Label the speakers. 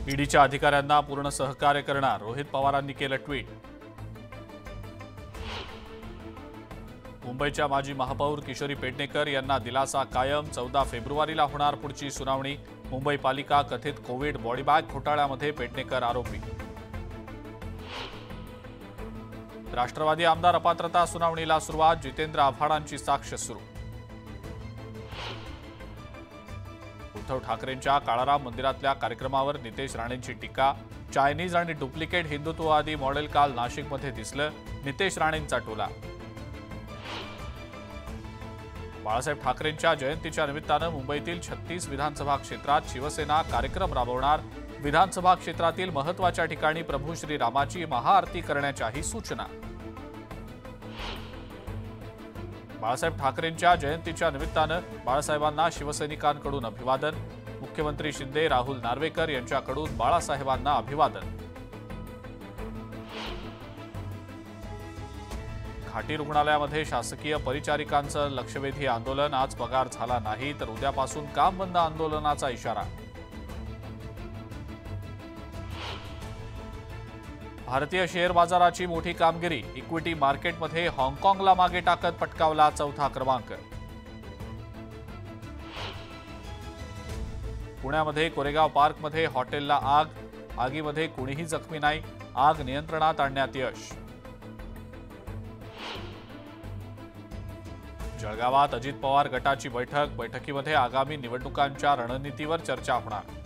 Speaker 1: ईडीच्या अधिकाऱ्यांना पूर्ण सहकार्य करणार, रोहित पवारांनी केलं ट्विट। मुंबईच्या माजी महापौर किशोरी पेडणेकर यांना दिलासा कायम, 14 फेब्रुवारीला होणार पुढची सुनावणी। मुंबई पालिका कथित कोविड बॉडीबॅग घोटाळ्यामध्ये पेडणेकर आरोपी। राष्ट्रवादी आमदार अपात्रता सुनावणीला सुरुवात, जितेंद्र आव्हाडांची साक्ष सुरू। उद्धव ठाकरेंच्या काळाराम मंदिरातल्या कार्यक्रमावर नितेश राणेंची टीका, चायनीज आणि डुप्लिकेट हिंदुत्ववादी मॉडेल काल नाशिकमध्ये दिसलं, नितेश राणेंचा टोला। बाळासाहेब ठाकरेंच्या जयंतीच्या निमित्तानं मुंबईतील 36 विधानसभा क्षेत्रात शिवसेना कार्यक्रम राबवणार, विधानसभा क्षेत्रातील महत्त्वाच्या ठिकाणी प्रभू श्रीरामाची महाआरती करण्याच्याही सूचना। बाळासाहेब ठाकरेंच्या जयंतीच्या निमित्तानं बाळासाहेबांना शिवसैनिकांकडून अभिवादन, मुख्यमंत्री शिंदे, राहुल नार्वेकर यांच्याकडून बाळासाहेबांना अभिवादन। घाटी रुग्णालयामध्ये शासकीय परिचारिकांचं लक्षवेधी आंदोलन, आज पगार झाला नाही तर उद्यापासून काम बंद आंदोलनाचा इशारा। भारतीय शेअर बाजाराची मोठी कामगिरी, इक्विटी मार्केटमध्ये हाँगकाँगला मागे टाकत पटकावला 4था क्रमांक। पुण्यामध्ये कोरेगाव पार्कमध्ये हॉटेलला आग, आगीमध्ये कुणीही जखमी नाही, आग नियंत्रणात आणण्यात यश। जळगावात अजित पवार गटाची बैठक, बैठकीमध्ये आगामी निवडणुकांच्या रणनीतीवर चर्चा होणार।